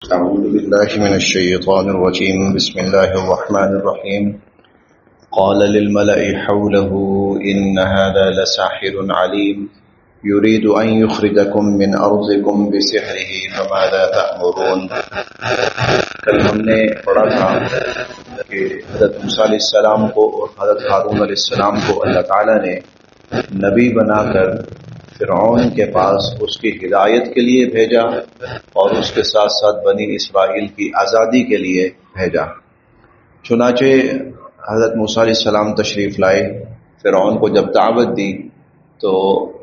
أعوذ بالله من الشيطان الرجيم بسم الله الرحمن الرحيم قال للملأ حوله إن هذا لساحر عليم يريد أن يخرجكم من أرضكم بسحره فماذا تأمرون۔ کل ہم نے پڑھا تھا کہ حضرت موسیٰ علیہ السلام کو اور حضرت ہارون علیہ السلام کو اللہ تعالیٰ نے نبی بنا کر فرعون کے پاس اس کی ہدایت کے لیے بھیجا اور اس کے ساتھ ساتھ بنی اسرائیل کی آزادی کے لیے بھیجا۔ چنانچہ حضرت موسیٰ علیہ السلام تشریف لائے، فرعون کو جب دعوت دی تو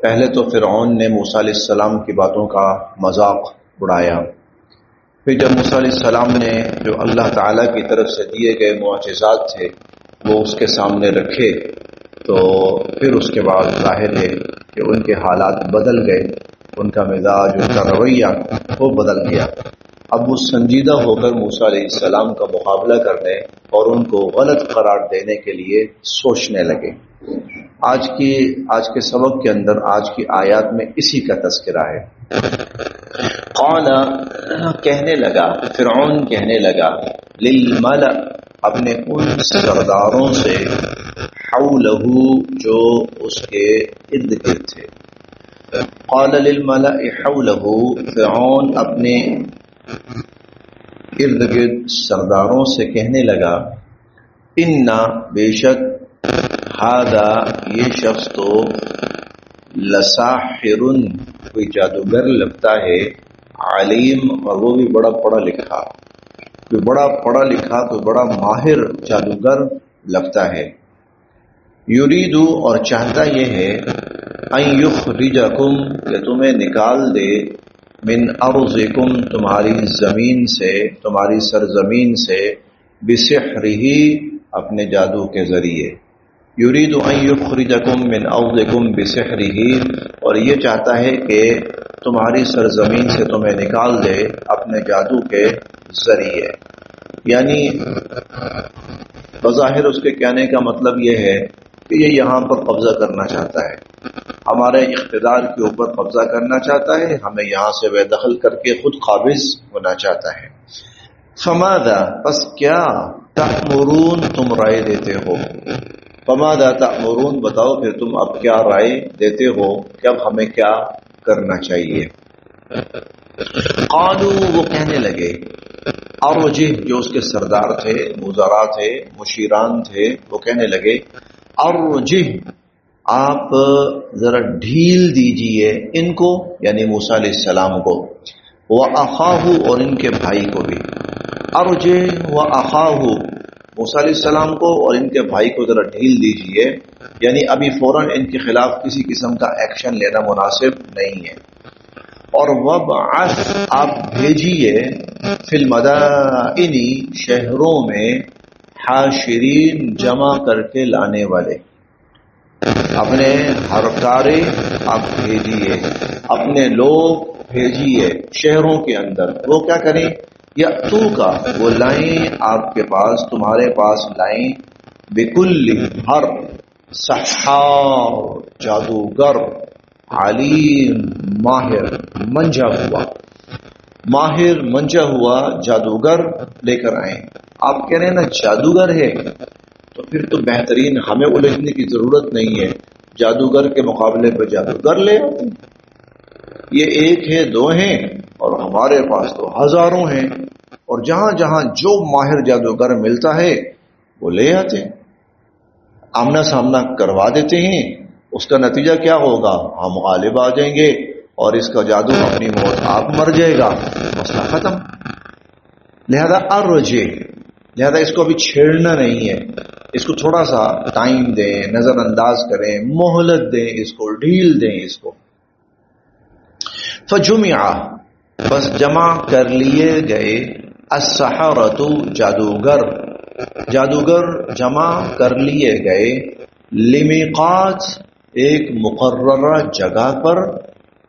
پہلے تو فرعون نے موسیٰ علیہ السلام کی باتوں کا مذاق اڑایا، پھر جب موسیٰ علیہ السلام نے جو اللہ تعالیٰ کی طرف سے دیے گئے معجزات تھے وہ اس کے سامنے رکھے تو پھر اس کے بعد ظاہر ہے کہ ان کے حالات بدل گئے، ان کا مزاج، ان کا رویہ وہ بدل گیا۔ اب وہ سنجیدہ ہو کر موسیٰ علیہ السلام کا مقابلہ کرنے اور ان کو غلط قرار دینے کے لیے سوچنے لگے۔ آج کے سبق کے اندر آج کی آیات میں اسی کا تذکرہ ہے۔ قال کہنے لگا، فرعون کہنے لگا، للملأ اپنے ان سرداروں سے، حولہ جو اس کے ارد گرد تھے۔ قال للملأ حولہ فرعون اپنے ارد گرد سرداروں سے کہنے لگا، انا بے شک، ہذا یہ شخص تو، لساحر کوئی جادوگر لگتا ہے، علیم اور وہ بھی بڑا پڑھا لکھا، کوئی بڑا پڑھا لکھا، کوئی بڑا ماہر جادوگر لگتا ہے۔ یریدو اور چاہتا یہ ہے، ان یخرجکم کہ تمہیں نکال دے، من ارضکم تمہاری زمین سے، تمہاری سرزمین سے، بسحرہ اپنے جادو کے ذریعے۔ یرید ان یخرجکم من ارضکم بسحرہ اور یہ چاہتا ہے کہ تمہاری سرزمین سے تمہیں نکال دے اپنے جادو کے ذریعے۔ یعنی بظاہر اس کے کہنے کا مطلب یہ ہے کہ یہ یہاں پر قبضہ کرنا چاہتا ہے، ہمارے اقتدار کے اوپر قبضہ کرنا چاہتا ہے، ہمیں یہاں سے بے دخل کر کے خود قابض ہونا چاہتا ہے۔ فماذا پس کیا، تأمرون تم رائے دیتے ہو، فماذا تأمرون بتاؤ پھر تم اب کیا رائے دیتے ہو کہ اب ہمیں کیا کرنا چاہیے۔ قالوا وہ کہنے لگے، ارجہ جو اس کے سردار تھے، وزراء تھے، مشیران تھے، وہ کہنے لگے، ارجہ آپ ذرا ڈھیل دیجئے ان کو، یعنی موسیٰ علیہ السلام کو، وَأَخَاهُ اور ان کے بھائی کو بھی، ارجہ وَأَخَاهُ موسیٰ علیہ السلام کو اور ان کے بھائی کو ذرا ڈھیل دیجئے، یعنی ابھی فوراً ان کے خلاف کسی قسم کا ایکشن لینا مناسب نہیں ہے۔ اور وَابْعَثْ آپ بھیجیے، فی المدائن شہروں میں، حاشرین جمع کر کے لانے والے، اپنے ہرکارے آپ بھیجیے، اپنے لوگ بھیجیے شہروں کے اندر، وہ کیا کریں، یاتو کا وہ لائیں آپ کے پاس، تمہارے پاس لائیں، بکل ہر سحار جادوگر، علیم ماہر منجھا ہوا، ماہر منجھا ہوا جادوگر لے کر آئیں۔ آپ کہہ رہے ہیں نا جادوگر ہے تو پھر تو بہترین، ہمیں الجھنے کی ضرورت نہیں ہے، جادوگر کے مقابلے پہ جادوگر لے آتے ہیں، یہ ایک ہے دو ہیں اور ہمارے پاس تو ہزاروں ہیں، اور جہاں جہاں جو ماہر جادوگر ملتا ہے وہ لے آتے ہیں، آمنا سامنا کروا دیتے ہیں، اس کا نتیجہ کیا ہوگا، ہم غالب آ جائیں گے اور اس کا جادو اپنی موت آپ مر جائے گا، مسئلہ ختم۔ لہذا لہذا اس کو ابھی چھیڑنا نہیں ہے، اس کو تھوڑا سا ٹائم دیں، نظر انداز کریں، مہلت دیں، اس کو ڈھیل دیں اس کو۔ فجمع بس جمع کر لیے گئے، السحرۃ جادوگر جمع کر لیے گئے، لمیقات ایک مقررہ جگہ پر،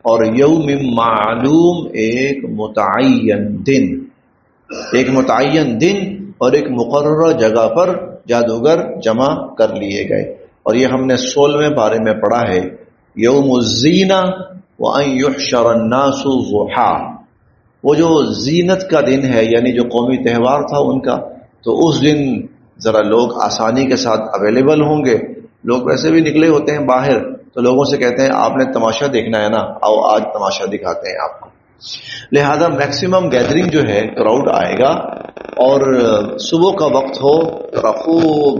اور یوم معلوم ایک متعین دن اور ایک مقررہ جگہ پر جادوگر جمع کر لیے گئے۔ اور یہ ہم نے 16ویں پارے میں پڑھا ہے، یوم الزینہ وَأَن يُحْشَرَ النَّاسُ ضُحًى، وہ جو زینت کا دن ہے یعنی جو قومی تہوار تھا ان کا، تو اس دن ذرا لوگ آسانی کے ساتھ اویلیبل ہوں گے. لوگ ویسے بھی نکلے ہوتے ہیں باہر، تو لوگوں سے کہتے ہیں آپ نے تماشا دیکھنا ہے نا، آؤ آج تماشا دکھاتے ہیں آپ کو. لہذا میکسیمم گیدرنگ جو ہے کراؤڈ آئے گا، اور صبح کا وقت ہو، خوب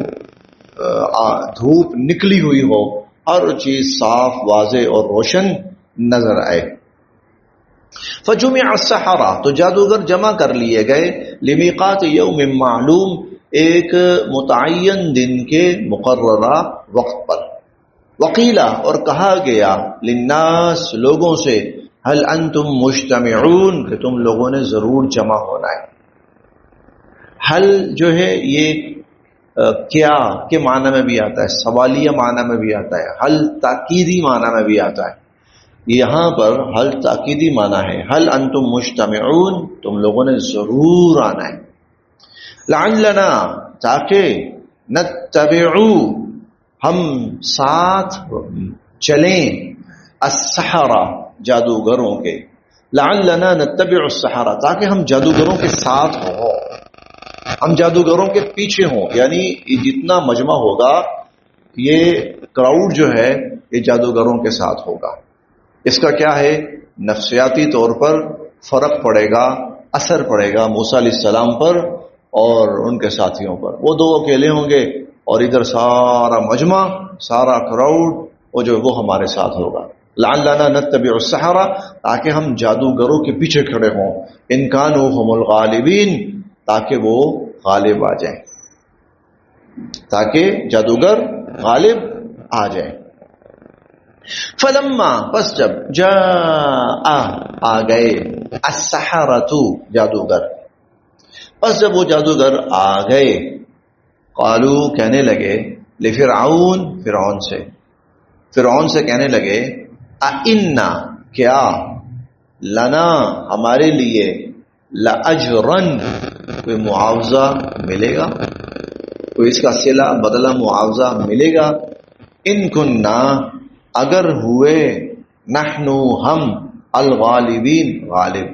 دھوپ نکلی ہوئی ہو، ہر چیز صاف واضح اور روشن نظر آئے. فجمع السحرہ، تو جادوگر جمع کر لیے گئے، لمیقات یوم معلوم، ایک متعین دن کے مقررہ وقت پر. وقیلا، اور کہا گیا، للناس، لوگوں سے، هل انتم مجتمعون، کہ تم لوگوں نے ضرور جمع ہونا ہے. حل جو ہے یہ کیا کے معنی میں بھی آتا ہے، سوالیہ معنی میں بھی آتا ہے، حل تاکیدی معنی میں بھی آتا ہے. یہاں پر حل تاکیدی معنی ہے، حل انتم مجتمعون، تم لوگوں نے ضرور آنا ہے. لعلنا، تاکہ، نتبعو، ہم ساتھ چلیں، السحرہ، جادوگروں کے. لعلنا نتبع السحرہ، تاکہ ہم جادوگروں کے ساتھ ہوں، ہم جادوگروں کے پیچھے ہوں. یعنی جتنا مجمع ہوگا یہ کراؤڈ جو ہے یہ جادوگروں کے ساتھ ہوگا. اس کا کیا ہے، نفسیاتی طور پر فرق پڑے گا، اثر پڑے گا موسیٰ علیہ السلام پر اور ان کے ساتھیوں پر. وہ دو اکیلے ہوں گے اور ادھر سارا مجمع، سارا کراؤڈ وہ ہمارے ساتھ ہوگا. لعلنا نتبع السحرہ، تاکہ ہم جادوگروں کے پیچھے کھڑے ہوں، ان کانوا هم الغالبین، تاکہ وہ غالب آ جائیں، تاکہ جادوگر غالب آ جائیں. فلما، پس جب، جاء، آ گئے، السحرۃ، جادوگر، پس جب وہ جادوگر آ گئے، قالو، کہنے لگے، لفرعون، فرعون سے کہنے لگے، اِنَّا، کیا، لنا، ہمارے لیے، لأجرن، کوئی معاوضہ ملے گا، کوئی اس کا صلہ بدلہ معاوضہ ملے گا، ان کننا، اگر ہوئے، نحنو، ہم، الغالبین، غالب.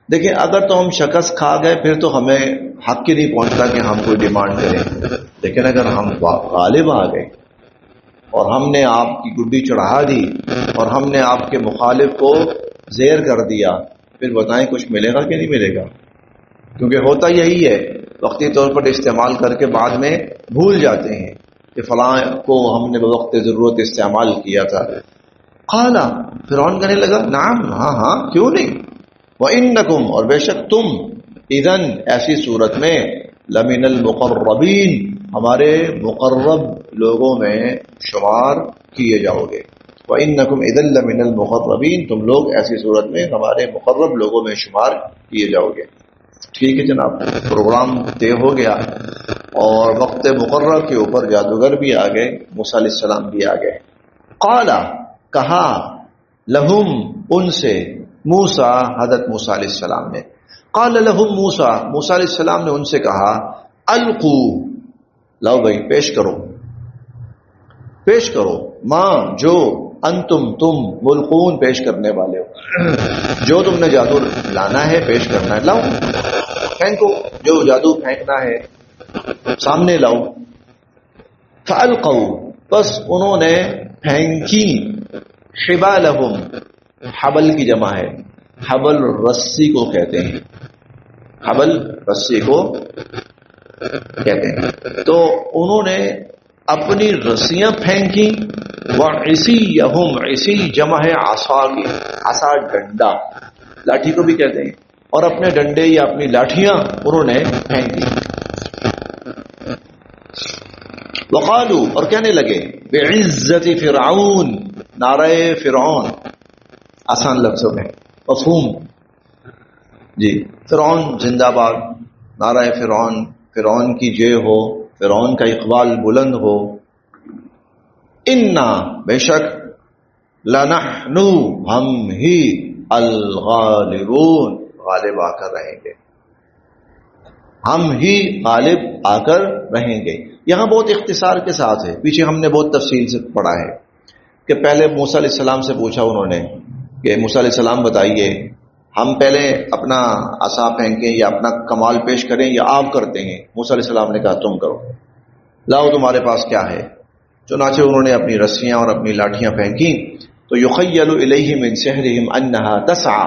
دیکھیں اگر تو ہم شکست کھا گئے پھر تو ہمیں حق ہی نہیں پہنچتا کہ ہم کوئی ڈیمانڈ کریں، لیکن اگر ہم غالب آ گئے اور ہم نے آپ کی گڈی چڑھا دی اور ہم نے آپ کے مخالف کو زیر کر دیا، پھر بتائیں کچھ ملے گا کہ نہیں ملے گا؟ کیونکہ ہوتا یہی ہے، وقتی طور پر استعمال کر کے بعد میں بھول جاتے ہیں کہ فلاں کو ہم نے بوقت ضرورت استعمال کیا تھا. قال، فرعون کہنے لگا، نعم، ہاں ہاں، کیوں نہیں، وَإِنَّكُمْ، اور بے شک تم، اذن، ایسی صورت میں، لمن المقربین، ہمارے مقرب لوگوں میں شمار کیے جاؤ گے. وَإِنَّكُمْ اذن لمن المقربین، تم لوگ ایسی صورت میں ہمارے مقرب لوگوں میں شمار کیے جاؤ گے. ٹھیک ہے جناب، پروگرام طے ہو گیا اور وقت مقرر کے اوپر جادوگر بھی آ گئے، موسیٰ علیہ السلام بھی آ گئے. قال، کہا، لہم، ان سے، موسیٰ، حضرت موسیٰ علیہ السلام نے، قال لہم موسیٰ، موسیٰ علیہ السلام نے ان سے کہا، القو، لاؤ بھائی، پیش کرو، ماں، جو، انتم، تم، ملقون، پیش کرنے والے ہو، جو تم نے جادو لانا ہے، پیش کرنا ہے، لاؤ، پھینکو، جو جادو پھینکنا ہے سامنے لاؤ. فالقوا، بس انہوں نے پھینکی، حبالہم، حبل کی جمع ہے، حبل رسی کو کہتے ہیں، حبل رسی کو کہتے ہیں. تو انہوں نے اپنی رسیاں پھینکی، وعصیہم، عصی جمع ہے عصا کی، عصا ڈنڈا، لاٹھی کو بھی کہتے ہیں، اور اپنے ڈنڈے یا اپنی لاٹھیاں انہوں نے پھینکی. وقالو، اور کہنے لگے، بعزت فرعون، نعرہ فرعون، آسان لفظوں میں مفہوم، جی، فرعون زندہ باد، نعرہ فرعون، فرعون کی جے ہو، فرعون کا اقبال بلند ہو. انا، بے شک، لنحن، ہم ہی، الغالبون، غالب آ کر رہیں گے، ہم ہی غالب آ کر رہیں گے. یہاں بہت اختصار کے ساتھ ہے، پیچھے ہم نے بہت تفصیل سے پڑھا ہے کہ پہلے موسیٰ علیہ السلام سے پوچھا انہوں نے کہ موسیٰ علیہ السلام بتائیے ہم پہلے اپنا عصا پھینکیں یا اپنا کمال پیش کریں یا آپ کرتے ہیں؟ موسیٰ علیہ السلام نے کہا تم کرو، لاؤ تمہارے پاس کیا ہے۔ چنانچہ انہوں نے اپنی رسیاں اور اپنی لاٹھیاں پھینکی تو یخیل الیہ من سحرہم انہا تسعی،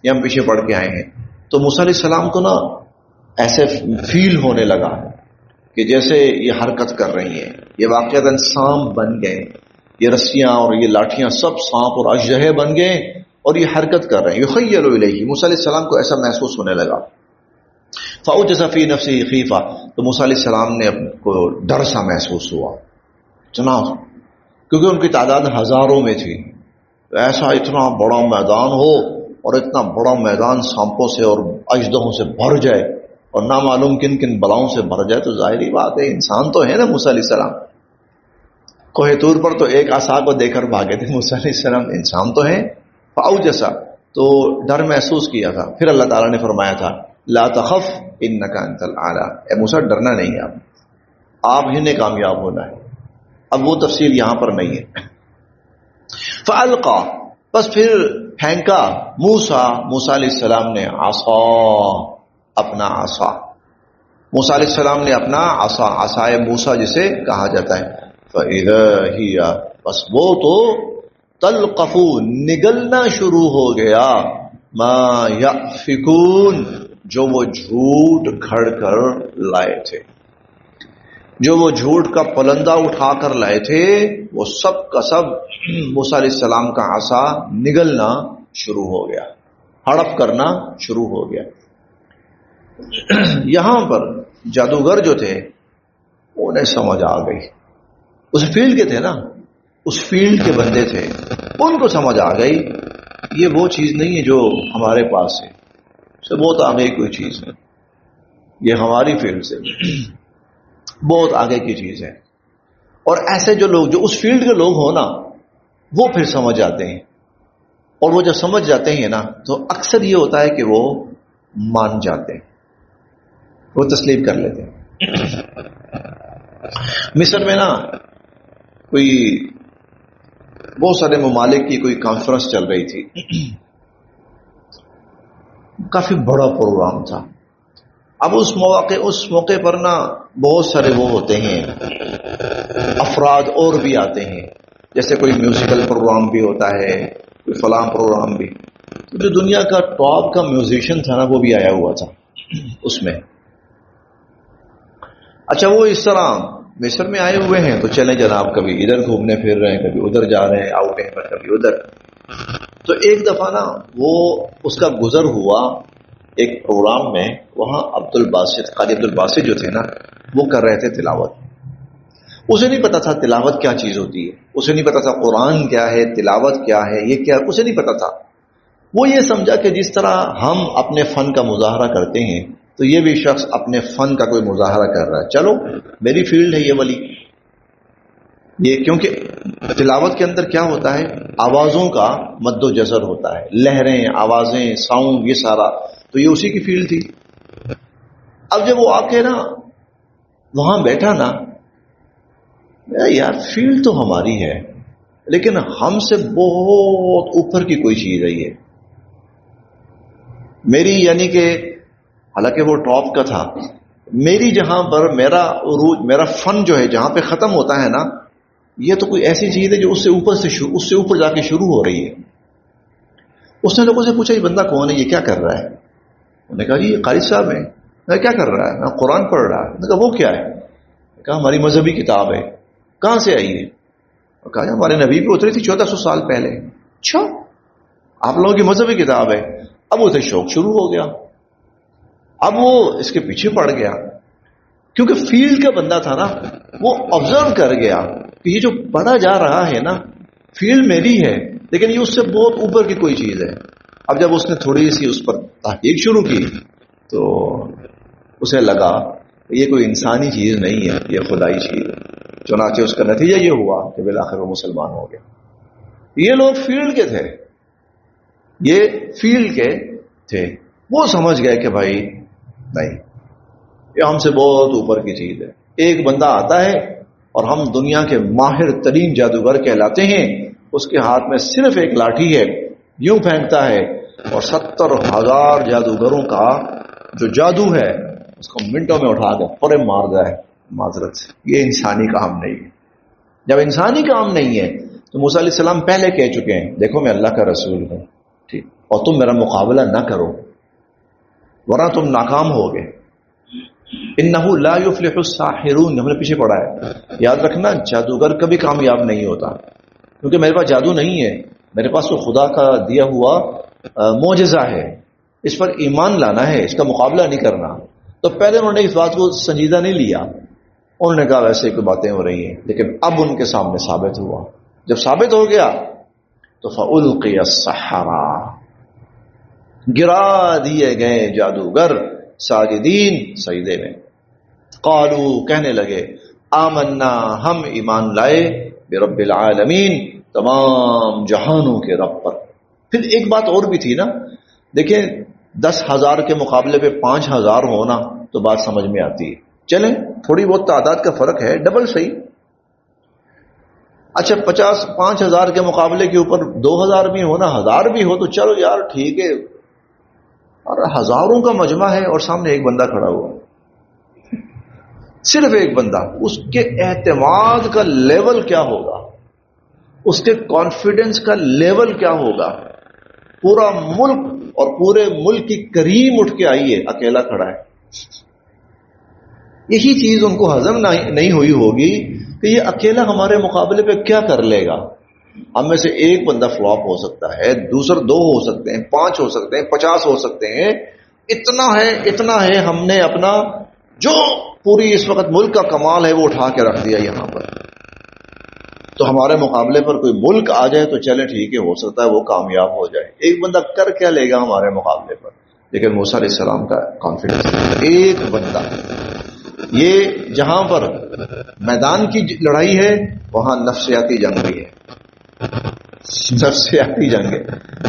یہ ہم پیچھے پڑھ کے آئے ہیں۔ تو موسیٰ علیہ السلام کو نا ایسے فیل ہونے لگا کہ جیسے یہ حرکت کر رہی ہیں، یہ واقعتاً سانپ بن گئے، یہ رسیاں اور یہ لاٹھیاں سب سانپ اور اژدہے بن گئے اور یہ حرکت کر رہے ہیں۔ یخیل الیہ، موسیٰ علیہ السلام کو ایسا محسوس ہونے لگا۔ فاوجس فی نفسہ خیفہ، تو موسیٰ علیہ السلام نے اپنے کو ڈر سا محسوس ہوا، جناب، کیونکہ ان کی تعداد ہزاروں میں تھی۔ ایسا اتنا بڑا میدان ہو اور اتنا بڑا میدان سانپوں سے اور اژدہوں سے بھر جائے اور نہ معلوم کن کن بلاؤں سے بھر جائے، تو ظاہری بات ہے انسان تو ہے نا موسیٰ علیہ السلام۔ کوہ طور پر تو ایک عصا کو دے کر بھاگے تھے موسیٰ علیہ السلام، انسان تو ہیں۔ فاوجس، تو ڈر محسوس کیا تھا۔ پھر اللہ تعالیٰ نے فرمایا تھا لا تخف انک انت الاعلی، اے موسیٰ ڈرنا نہیں ہے، آپ ہی نے کامیاب ہونا ہے۔ اب وہ تفصیل یہاں پر نہیں ہے۔ فالقا، بس پھر پھینکا موسیٰ علیہ السلام نے عصا، اپنا عصا، موسیٰ علیہ السلام نے اپنا عصا، عصائے موسیٰ جسے کہا جاتا ہے۔ فَإِذَا هِيَ، بس وہ تو تلقف، نگلنا شروع ہو گیا، ما یأفکون، جو وہ جھوٹ گھڑ کر لائے تھے، جو وہ جھوٹ کا پلندہ اٹھا کر لائے تھے، وہ سب کا سب موسیٰ علیہ السلام کا عصا نگلنا شروع ہو گیا، ہڑپ کرنا شروع ہو گیا۔ یہاں پر جادوگر جو تھے انہیں سمجھ آ گئی، اس فیلڈ کے تھے نا، اس فیلڈ کے بندے تھے، ان کو سمجھ آ گئی یہ وہ چیز نہیں ہے جو ہمارے پاس ہے، اس سے بہت آگے کوئی چیز ہے، یہ ہماری فیلڈ سے بہت آگے کی چیز ہے۔ اور ایسے جو لوگ جو اس فیلڈ کے لوگ ہوں نا، وہ پھر سمجھ جاتے ہیں، اور وہ جب سمجھ جاتے ہیں نا تو اکثر یہ ہوتا ہے کہ وہ مان جاتے ہیں، وہ تسلیم کر لیتے ہیں۔ مصر میں نا کوئی بہت سارے ممالک کی کوئی کانفرنس چل رہی تھی، کافی بڑا پروگرام تھا۔ اب اس موقع پر نا بہت سارے وہ ہوتے ہیں افراد اور بھی آتے ہیں، جیسے کوئی میوزیکل پروگرام بھی ہوتا ہے، کوئی فلاں پروگرام بھی۔ تو جو دنیا کا ٹاپ کا میوزیشین تھا نا وہ بھی آیا ہوا تھا اس میں۔ اچھا، وہ اس طرح مصر میں آئے ہوئے ہیں تو چلیں جناب، کبھی ادھر گھومنے پھر رہے ہیں، کبھی ادھر جا رہے ہیں آؤٹ پر، کبھی ادھر۔ تو ایک دفعہ نا وہ اس کا گزر ہوا ایک پروگرام میں، وہاں قاری عبد الباسط جو تھے نا وہ کر رہے تھے تلاوت۔ اسے نہیں پتا تھا تلاوت کیا چیز ہوتی ہے، اسے نہیں پتا تھا قرآن کیا ہے، تلاوت کیا ہے، یہ کیا، اسے نہیں پتا تھا۔ وہ یہ سمجھا کہ جس طرح ہم اپنے فن کا مظاہرہ کرتے ہیں تو یہ بھی شخص اپنے فن کا کوئی مظاہرہ کر رہا ہے، چلو میری فیلڈ ہے یہ والی۔ یہ کیونکہ تلاوت کے اندر کیا ہوتا ہے، آوازوں کا مد و جزر ہوتا ہے، لہریں، آوازیں، ساؤنڈ، یہ سارا، تو یہ اسی کی فیلڈ تھی۔ اب جب وہ آ کے نا وہاں بیٹھا نا، یار فیلڈ تو ہماری ہے لیکن ہم سے بہت اوپر کی کوئی چیز ہے یہ میری، یعنی کہ حالانکہ وہ ٹاپ کا تھا، میری جہاں پر میرا عروج، میرا فن جو ہے جہاں پہ ختم ہوتا ہے نا، یہ تو کوئی ایسی چیز ہے جو اس سے اوپر جا کے شروع ہو رہی ہے۔ اس نے لوگوں سے پوچھا یہ بندہ کون ہے، یہ کیا کر رہا ہے؟ انہوں نے کہا جی یہ قاری صاحب ہے۔ کیا کر رہا ہے؟ میں قرآن پڑھ رہا ہے۔ کہا وہ کیا ہے؟ کہا ہماری مذہبی کتاب ہے۔ کہاں سے آئی ہے؟ کہا ہمارے نبی پہ اتری تھی 1400 سال پہلے۔ اچھا، آپ لوگوں کی مذہبی کتاب ہے؟ اب اسے شوق شروع ہو گیا، اب وہ اس کے پیچھے پڑ گیا، کیونکہ فیلڈ کا بندہ تھا نا، وہ آبزرو کر گیا کہ یہ جو پڑھا جا رہا ہے نا، فیلڈ میری ہے لیکن یہ اس سے بہت اوپر کی کوئی چیز ہے۔ اب جب اس نے تھوڑی سی اس پر تحقیق شروع کی تو اسے لگا یہ کوئی انسانی چیز نہیں ہے، یہ خدائی چیز ہے۔ چنانچہ اس کا نتیجہ یہ ہوا کہ بالآخر وہ مسلمان ہو گیا۔ یہ لوگ فیلڈ کے تھے، یہ فیلڈ کے تھے، وہ سمجھ گئے کہ بھائی نہیں، یہ ہم سے بہت اوپر کی چیز ہے۔ ایک بندہ آتا ہے اور ہم دنیا کے ماہر ترین جادوگر کہلاتے ہیں، اس کے ہاتھ میں صرف ایک لاٹھی ہے، یوں پھینکتا ہے اور 70,000 جادوگروں کا جو جادو ہے اس کو منٹوں میں اٹھا کے پورے مار جائے معذرت سے. یہ انسانی کام نہیں ہے. جب انسانی کام نہیں ہے تو موسیٰ علیہ السلام پہلے کہہ چکے ہیں دیکھو میں اللہ کا رسول ہوں, ٹھیک, اور تم میرا مقابلہ نہ کرو ورنہ تم ناکام ہوگے. انہو لا یفلح الساحرون, ہم نے پیچھے پڑھا ہے. یاد رکھنا جادوگر کبھی کامیاب نہیں ہوتا, کیونکہ میرے پاس جادو نہیں ہے, میرے پاس تو خدا کا دیا ہوا معجزہ ہے, اس پر ایمان لانا ہے, اس کا مقابلہ نہیں کرنا. تو پہلے انہوں نے اس بات کو سنجیدہ نہیں لیا, انہوں نے کہا ویسے کوئی باتیں ہو رہی ہیں, لیکن اب ان کے سامنے ثابت ہوا. جب ثابت ہو گیا تو فَأُلْقِيَ السَّحَرَةُ, گرا دیے گئے جادوگر ساجدین, سجدے میں. قالوا, کہنے لگے, آمنا, ہم ایمان لائے, برب العالمین, تمام جہانوں کے رب پر. پھر ایک بات اور بھی تھی نا, دیکھیں 10,000 کے مقابلے پہ 5,000 ہونا تو بات سمجھ میں آتی ہے. چلیں تھوڑی بہت تعداد کا فرق ہے, ڈبل صحیح. اچھا 5,000 کے مقابلے کے اوپر 2,000 بھی ہونا, 1,000 بھی ہو تو چلو یار ٹھیک ہے, اور ہزاروں کا مجمع ہے اور سامنے ایک بندہ کھڑا ہوا, صرف ایک بندہ, اس کے اعتماد کا لیول کیا ہوگا, اس کے کانفیڈنس کا لیول کیا ہوگا. پورا ملک اور پورے ملک کی کریم اٹھ کے آئی ہے, اکیلا کھڑا ہے. یہی چیز ان کو ہضم نہیں ہوئی ہوگی کہ یہ اکیلا ہمارے مقابلے پہ کیا کر لے گا. ہم میں سے ایک بندہ فلاپ ہو سکتا ہے, دوسرا 2 ہو سکتے ہیں, 5 ہو سکتے ہیں, 50 ہو سکتے ہیں. اتنا ہے ہم نے اپنا جو پوری اس وقت ملک کا کمال ہے وہ اٹھا کے رکھ دیا یہاں پر. تو ہمارے مقابلے پر کوئی ملک آ جائے تو چلے ٹھیک ہے, ہو سکتا ہے وہ کامیاب ہو جائے. ایک بندہ کر کیا لے گا ہمارے مقابلے پر. لیکن موسیٰ علیہ السلام کا کانفیڈنس, ایک بندہ. یہ جہاں پر میدان کی لڑائی ہے وہاں نفسیاتی جنگ بھی ہے, نفسیاتی جنگ ہے.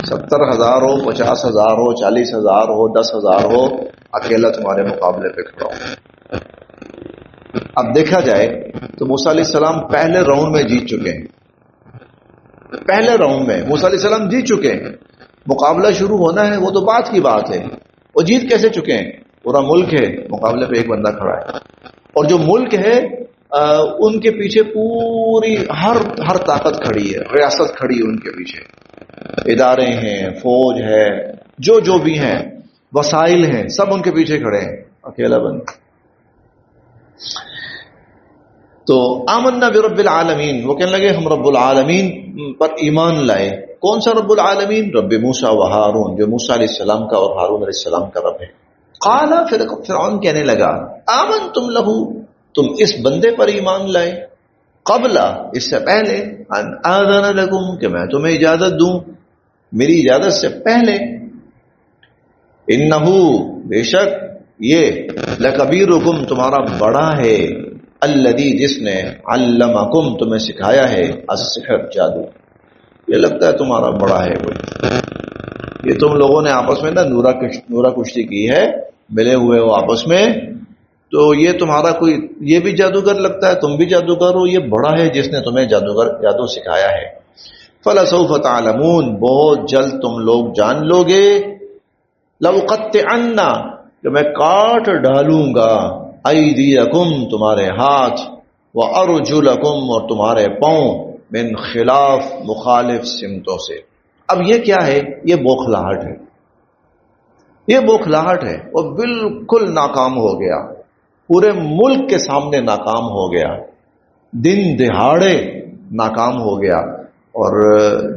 70,000 ہو, 50,000 ہو, 40,000 ہو, 10,000 ہو, اکیلا تمہارے مقابلے پہ کھڑا ہو. اب دیکھا جائے تو موسیٰ علیہ السلام پہلے راؤنڈ میں جیت چکے ہیں. پہلے راؤنڈ میں موسیٰ علیہ السلام جیت چکے ہیں. مقابلہ شروع ہونا ہے وہ تو بات کی بات ہے. وہ جیت کیسے چکے ہیں؟ پورا ملک ہے, مقابلے پہ ایک بندہ کھڑا ہے, اور جو ملک ہے ان کے پیچھے پوری ہر طاقت کھڑی ہے, ریاست کھڑی ہے ان کے پیچھے, ادارے ہیں, فوج ہے, جو بھی ہیں, وسائل ہیں, سب ان کے پیچھے کھڑے ہیں. اکیلا بندہ. تو آمنا برب العالمین, وہ کہنے لگے ہم رب العالمین پر ایمان لائے. کون سا رب العالمین؟ رب موسیٰ و ہارون, جو موسیٰ علیہ السلام کا اور ہارون علیہ السلام کا رب ہے. قال, پھر فرعون کہنے لگا, آمنتم لہو, تم اس بندے پر ایمان لائے, قبل, اس سے پہلے, ان آذن لکم, کہ میں تمہیں اجازت دوں, میری اجازت سے پہلے. انہو, بے شک یہ, لکبیرکم, تمہارا بڑا ہے, الذی, جس نے, علمکم, تمہیں سکھایا ہے, السحر, جادو. یہ لگتا ہے تمہارا بڑا ہے کوئی. یہ تم لوگوں نے آپس میں نا نورا کشتی کی ہے, ملے ہوئے ہو آپس میں, تو یہ تمہارا کوئی, یہ بھی جادوگر لگتا ہے, تم بھی جادوگر ہو, یہ بڑا ہے جس نے تمہیں جادو سکھایا ہے. فَلَسَوْفَ تَعْلَمُونَ, بہت جلد تم لوگ جان لو گے. لَأُقَطِّعَنَّ, کہ میں کاٹ ڈالوں گا, أَيْدِيَكُمْ, تمہارے ہاتھ, وَأَرْجُلَكُمْ, اور تمہارے پاؤں, من خلاف, مخالف سمتوں سے. اب یہ کیا ہے؟ یہ بوکھلاہٹ ہے, یہ بوکھلاہٹ ہے. وہ بالکل ناکام ہو گیا, پورے ملک کے سامنے ناکام ہو گیا, دن دہاڑے ناکام ہو گیا. اور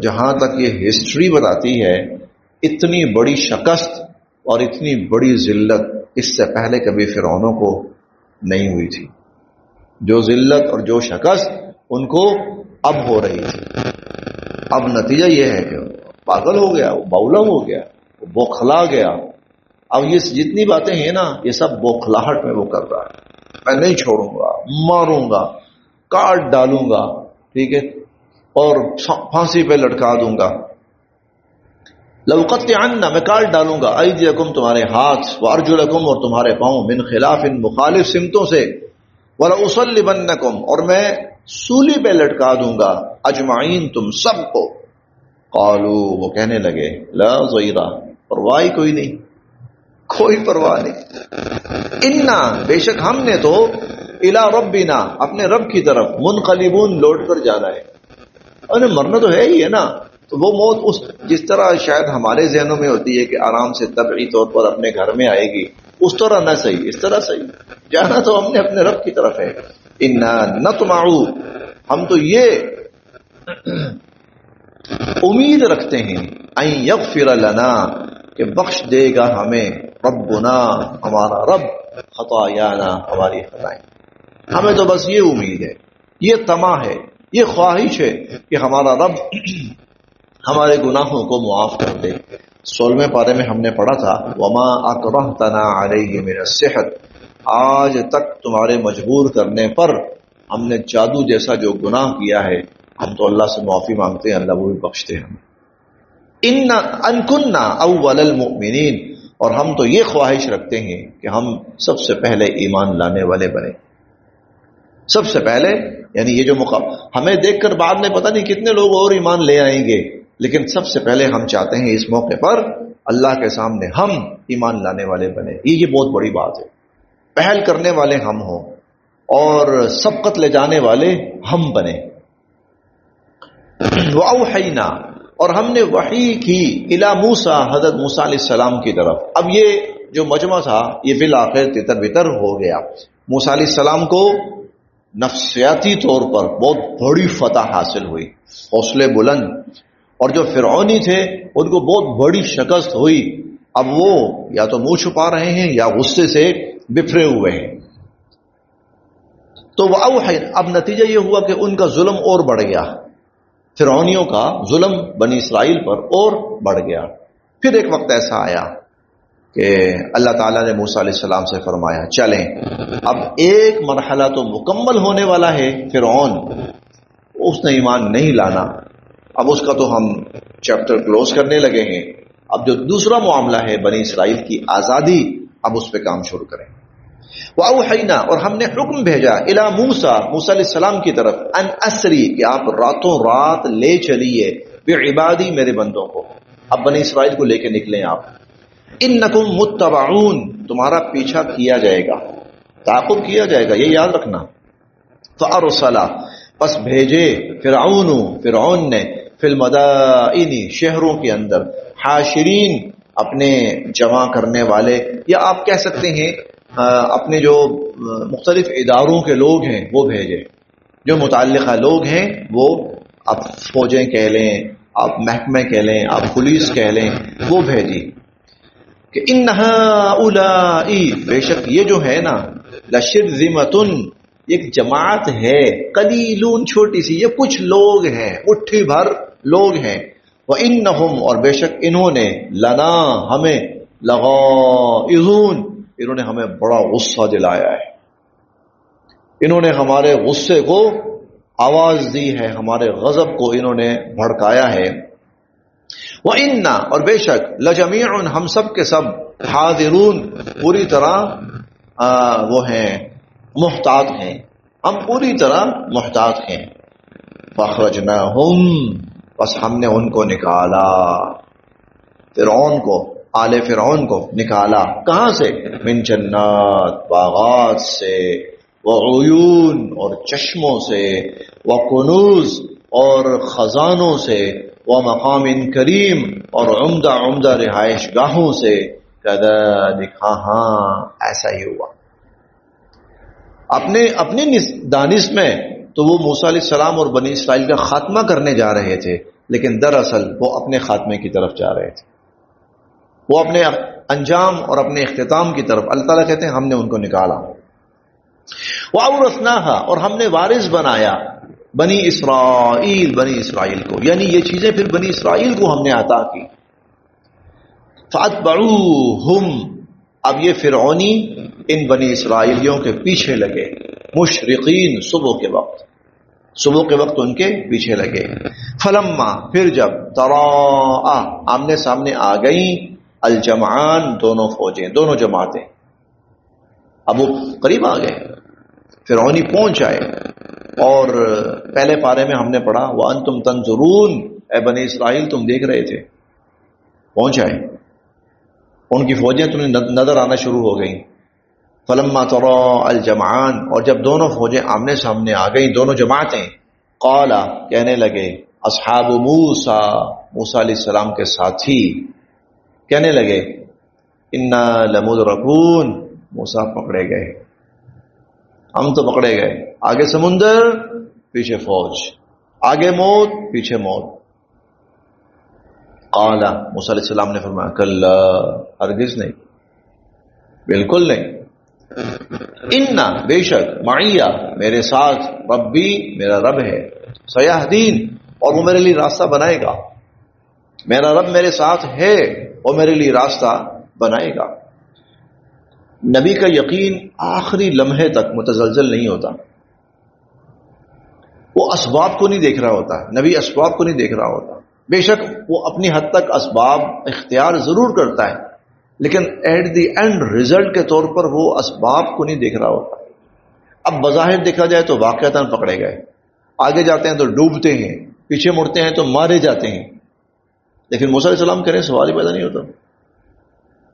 جہاں تک یہ ہسٹری بتاتی ہے, اتنی بڑی شکست اور اتنی بڑی ذلت اس سے پہلے کبھی فرعونوں کو نہیں ہوئی تھی. جو ذلت اور جو شکست ان کو اب ہو رہی تھی. اب نتیجہ یہ ہے کہ پاگل ہو گیا, وہ باولا ہو گیا, وہ بوکھلا گیا. اب یہ جتنی باتیں ہیں نا, یہ سب بوکھلاہٹ میں وہ کر رہا ہے. میں نہیں چھوڑوں گا, ماروں گا, کاٹ ڈالوں گا, ٹھیک ہے, اور پھانسی پہ لٹکا دوں گا. لَأُقَطِّعَنَّ, میں کاٹ ڈالوں گا, أَيْدِيَكُمْ, تمہارے ہاتھ, وَأَرْجُلَكُمْ, اور تمہارے پاؤں, من خلاف, مخالف سمتوں سے, وَلَأُصَلِّبَنَّكُمْ, اور میں سولی پہ لٹکا دوں گا, اجمعین, تم سب کو. قالو وہ کہنے لگے لا ضیرہ پرواہ کوئی نہیں، کوئی پرواہ نہیں، انا بے شک ہم نے تو الی ربنا اپنے رب کی طرف منقلبون لوٹ کر جانا ہے، انہیں مرنا تو ہے ہی ہے نا، تو وہ موت اس جس طرح شاید ہمارے ذہنوں میں ہوتی ہے کہ آرام سے طبعی طور پر اپنے گھر میں آئے گی، اس طرح نہ صحیح، اس طرح صحیح، جانا تو ہم نے اپنے رب کی طرف ہے۔ انا نطمع ہم تو یہ امید رکھتے ہیں ان یغفر لنا کہ بخش دے گا ہمیں ربنا ہمارا رب خطایانا ہماری خطائیں، ہمیں تو بس یہ امید ہے، یہ طمع ہے، یہ خواہش ہے کہ ہمارا رب ہمارے گناہوں کو معاف کر دے۔ 16ویں پارے میں ہم نے پڑھا تھا وما اکرہتنا علیہ من السحر، آج تک تمہارے مجبور کرنے پر ہم نے جادو جیسا جو گناہ کیا ہے، ہم تو اللہ سے معافی مانگتے ہیں، اللہ وہ بھی بخشتے ہیں۔ ان کننا اول المؤمنین، اور ہم تو یہ خواہش رکھتے ہیں کہ ہم سب سے پہلے ایمان لانے والے بنے، سب سے پہلے، یعنی یہ جو ہمیں دیکھ کر بعد میں پتہ نہیں کتنے لوگ اور ایمان لے آئیں گے، لیکن سب سے پہلے ہم چاہتے ہیں اس موقع پر اللہ کے سامنے ہم ایمان لانے والے بنے، یہ بہت بڑی بات ہے، پہل کرنے والے ہم ہوں اور سبقت لے جانے والے ہم بنے۔ وَأَوْحَيْنَا، اور ہم نے وحی کی الی موسیٰ حضرت موسیٰ علیہ السلام کی طرف۔ اب یہ جو مجمع تھا یہ بالآخر تتر بتر ہو گیا، موسیٰ علیہ السلام کو نفسیاتی طور پر بہت بڑی فتح حاصل ہوئی، حوصلے بلند، اور جو فرعونی تھے ان کو بہت بڑی شکست ہوئی، اب وہ یا تو منہ چھپا رہے ہیں یا غصے سے بفرے ہوئے ہیں۔ تو وہ اب نتیجہ یہ ہوا کہ ان کا ظلم اور بڑھ گیا، فرعونیوں کا ظلم بنی اسرائیل پر اور بڑھ گیا۔ پھر ایک وقت ایسا آیا کہ اللہ تعالیٰ نے موسیٰ علیہ السلام سے فرمایا چلیں اب ایک مرحلہ تو مکمل ہونے والا ہے، فرعون اس نے ایمان نہیں لانا، اب اس کا تو ہم چیپٹر کلوز کرنے لگے ہیں، اب جو دوسرا معاملہ ہے بنی اسرائیل کی آزادی، اب اس پہ کام شروع کریں۔ وَأَوْحَيْنَا، اور ہم نے حکم بھیجا الی موسیٰ موسیٰ علیہ السلام کی طرف، ان اسری کہ آپ راتوں رات لے چلیے بعبادی میرے بندوں کو، اب بنی اسرائیل کو لے کے نکلیں آپ، انکم متبعون تمہارا پیچھا کیا جائے گا، تعاقب کیا جائے گا، یہ یاد رکھنا۔ فارسل، پس بھیجے فرعون نے فی المدائن شہروں کے اندر، حاشرین اپنے جمع کرنے والے، یا آپ کہہ سکتے ہیں اپنے جو مختلف اداروں کے لوگ ہیں وہ بھیجے، جو متعلقہ لوگ ہیں وہ آپ فوجیں کہہ لیں، آپ محکمے کہہ لیں، آپ پولیس کہہ لیں، وہ بھیجی کہ ان ہؤلاء بے شک یہ جو ہے نا لشرذمۃ ایک جماعت ہے، قلیلون چھوٹی سی، یہ کچھ لوگ ہیں، مٹھی بھر لوگ ہیں، وانہم اور بے شک انہوں نے لنا ہمیں لغائظون انہوں نے ہمیں بڑا غصہ دلایا ہے، انہوں نے ہمارے غصے کو آواز دی ہے، ہمارے غضب کو انہوں نے بھڑکایا ہے۔ وَإِنَّا اور بے شک لَجَمِيعٌ ہم سب کے سب حاضرون پوری طرح وہ ہیں محتاط ہیں، ہم پوری طرح محتاط ہیں۔ فَأَخْرَجْنَاهُمْ بس ہم نے ان کو نکالا، فرعون کو، آل فرعون کو نکالا، کہاں سے؟ من جنات باغات سے، وعیون اور چشموں سے، وکنوز اور خزانوں سے، ومقام کریم اور عمدہ عمدہ رہائش گاہوں سے، کذالک ہاں ایسا ہی ہوا۔ اپنی دانش میں تو وہ موسیٰ علیہ السلام اور بنی اسرائیل کا خاتمہ کرنے جا رہے تھے، لیکن دراصل وہ اپنے خاتمے کی طرف جا رہے تھے، وہ اپنے انجام اور اپنے اختتام کی طرف۔ اللہ تعالیٰ کہتے ہیں ہم نے ان کو نکالا۔ وَأَوْرَثْنَاهَا اور ہم نے وارث بنایا بنی اسرائیل کو، یعنی یہ چیزیں پھر بنی اسرائیل کو ہم نے عطا کی۔ فَأَتْبَعُوهُمْ اب یہ فرعونی ان بنی اسرائیلیوں کے پیچھے لگے، مشرقین صبح کے وقت ان کے پیچھے لگے۔ فلما پھر جب تراء آمنے سامنے آ گئیں الجمعان دونوں فوجیں، دونوں جماعتیں، اب وہ قریب آ گئے، فرعونی پہنچ آئے، اور پہلے پارے میں ہم نے پڑھا وَأَنْتُمْ تَنْظُرُونَ اے بنی اسرائیل تم دیکھ رہے تھے، پہنچ آئے، ان کی فوجیں تمہیں نظر آنا شروع ہو گئیں. فلما تراءى الجمعان، اور جب دونوں فوجیں آمنے سامنے آ گئیں، دونوں جماعتیں، قال کہنے لگے اصحاب موسیٰ، موسیٰ علیہ السلام کے ساتھی کہنے لگے انا لمدرکون، موسیٰ پکڑے گئے، ہم تو پکڑے گئے. آگے سمندر، پیچھے فوج، آگے موت، پیچھے موت. قال موسیٰ علیہ السلام نے فرمایا کلا، ہرگز نہیں، بالکل نہیں. انا، بے شک، معیہ، میرے ساتھ، ربی، میرا رب ہے، سیہدین، اور وہ میرے لیے راستہ بنائے گا. میرا رب میرے ساتھ ہے، وہ میرے لیے راستہ بنائے گا. نبی کا یقین آخری لمحے تک متزلزل نہیں ہوتا. وہ اسباب کو نہیں دیکھ رہا ہوتا، نبی اسباب کو نہیں دیکھ رہا ہوتا. بے شک وہ اپنی حد تک اسباب اختیار ضرور کرتا ہے، لیکن ایٹ دی اینڈ ریزلٹ کے طور پر وہ اسباب کو نہیں دیکھ رہا ہوتا. اب بظاہر دیکھا جائے تو واقعتاً پکڑے گئے، آگے جاتے ہیں تو ڈوبتے ہیں، پیچھے مڑتے ہیں تو مارے جاتے ہیں. لیکن موسیٰ علیہ السلام کریں سوال ہی پیدا نہیں ہوتا.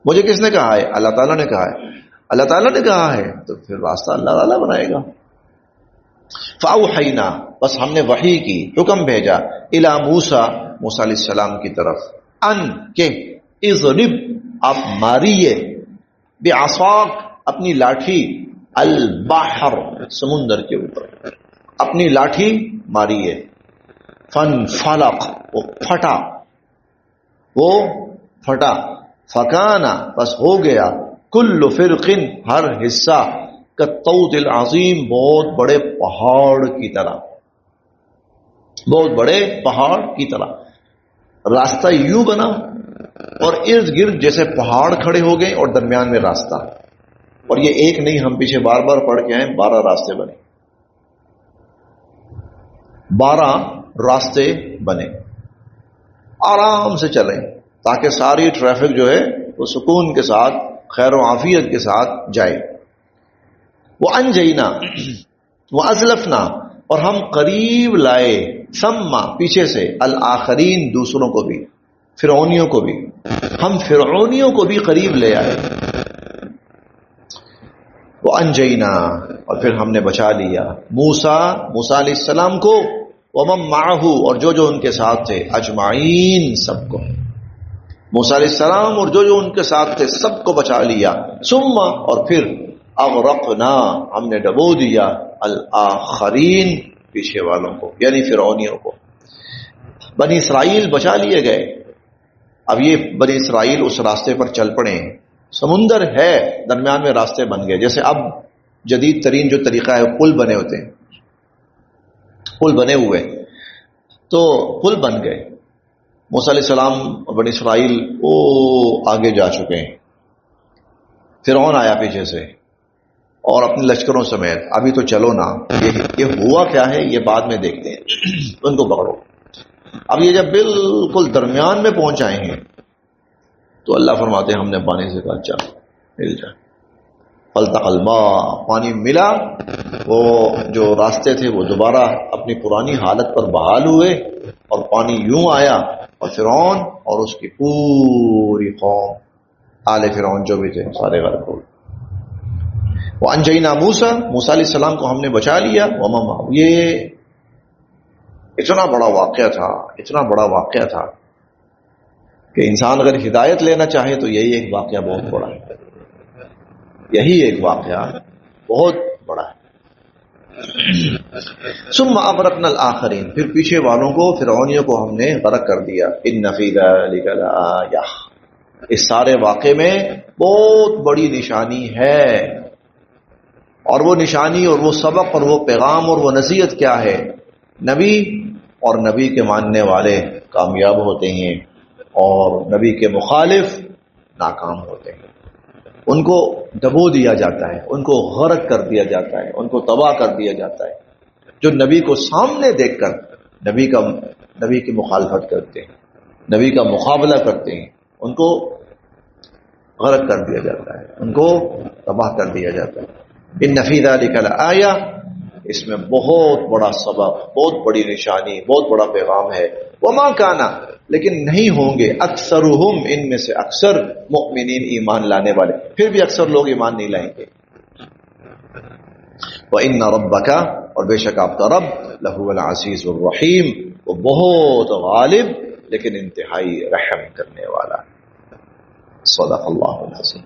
مجھے کس نے کہا ہے؟ اللہ تعالیٰ نے کہا ہے. اللہ تعالیٰ نے کہا ہے تو پھر راستہ اللہ تعالیٰ بنائے گا. فاوحینا، بس ہم نے وحی کی، حکم بھیجا، الی موسیٰ، موسیٰ علیہ السلام کی طرف، ان کہ اضرب، آپ ماریے، بعصاک، اپنی لاٹھی، البحر، سمندر کے اوپر اپنی لاٹھی ماریے. فانفلق، وہ پھٹا، فکانا، بس ہو گیا، کل فرق، ہر حصہ، کالطود العظیم، بہت بڑے پہاڑ کی طرح، بہت بڑے پہاڑ کی طرح. راستہ یوں بنا اور ارد گرد جیسے پہاڑ کھڑے ہو گئے اور درمیان میں راستہ. اور یہ ایک نہیں، ہم پیچھے بار بار پڑھ کے آئے، 12 راستے بنے، 12 راستے بنے. آرام سے چلیں تاکہ ساری ٹریفک جو ہے وہ سکون کے ساتھ، خیر و عافیت کے ساتھ جائے. وَأَنْجَيْنَا، وَأَزْلَفْنَا، اور ہم قریب لائے، ثم، پیچھے سے، الآخرین، دوسروں کو بھی، فرعونیوں کو بھی، ہم فرعونیوں کو بھی قریب لے آئے. وَأَنْجَيْنَا، اور پھر ہم نے بچا لیا، موسیٰ علیہ السلام کو، وَمَن مَّعَهُ، اور جو جو ان کے ساتھ تھے، اجمعین، سب کو، موسیٰ علیہ السلام اور جو جو ان کے ساتھ تھے سب کو بچا لیا. ثم، اور پھر، اغرقنا، ہم نے ڈبو دیا، الآخرین، پیچھے والوں کو، یعنی فرعونیوں کو. بنی اسرائیل بچا لیے گئے. اب یہ بنی اسرائیل اس راستے پر چل پڑے، سمندر ہے، درمیان میں راستے بن گئے. جیسے اب جدید ترین جو طریقہ ہے، پل بنے ہوتے ہیں، پل بنے ہوئے، تو پل بن گئے. موسیٰ علیہ السلام اور بنی اسرائیل وہ آگے جا چکے ہیں. فرعون آیا پیچھے سے اور اپنے لشکروں سمیت، ابھی تو چلو نا، یہ ہوا کیا ہے یہ بعد میں دیکھتے ہیں، ان کو پکڑو. اب یہ جب بالکل درمیان میں پہنچ آئے ہیں تو اللہ فرماتے ہیں ہم نے پانی سے کہا چل مل جا. فالتقى الماء، پانی ملا، وہ جو راستے تھے وہ دوبارہ اپنی پرانی حالت پر بحال ہوئے اور پانی یوں آیا اور فرعون اور اس کی پوری قوم، آل فرعون جو بھی تھے، سارے غرق ہو گئے. وَأَنْجَيْنَا مُوسَىٰ، موسیٰ علیہ السلام کو ہم نے بچا لیا. وَمَن مَّعَهُ، یہ اتنا بڑا واقعہ تھا، اتنا بڑا واقعہ تھا کہ انسان اگر ہدایت لینا چاہے تو یہی ایک واقعہ بہت بڑا ہے، یہی ایک واقعہ بہت بڑا ہے. ثم اغرقنا الآخرین، پھر پیچھے والوں کو، فرعونیوں کو ہم نے غرق کر دیا. ان فی ذلک لآیہ، اس سارے واقعے میں بہت بڑی نشانی ہے. اور وہ نشانی اور وہ سبق اور وہ پیغام اور وہ نصیحت کیا ہے؟ نبی اور نبی کے ماننے والے کامیاب ہوتے ہیں اور نبی کے مخالف ناکام ہوتے ہیں. ان کو ڈبو دیا جاتا ہے، ان کو غرق کر دیا جاتا ہے، ان کو تباہ کر دیا جاتا ہے. جو نبی کو سامنے دیکھ کر نبی کی مخالفت کرتے ہیں، نبی کا مقابلہ کرتے ہیں، ان کو غرق کر دیا جاتا ہے، ان کو تباہ کر دیا جاتا ہے. ان فی ذلک لآیہ، اس میں بہت بڑا سبق، بہت بڑی نشانی، بہت بڑا پیغام ہے. وما کانا، لیکن نہیں ہوں گے اکثرہم، ان میں سے اکثر، مؤمنین، ایمان لانے والے. پھر بھی اکثر لوگ ایمان نہیں لائیں گے. وَإِنَّ رَبَّكَ، اور بے شک آپ کا رب، لَهُوَ الْعَزِيزُ الرَّحِيمُ، وہ بہت غالب لیکن انتہائی رحم کرنے والا. صدق اللہ العظیم.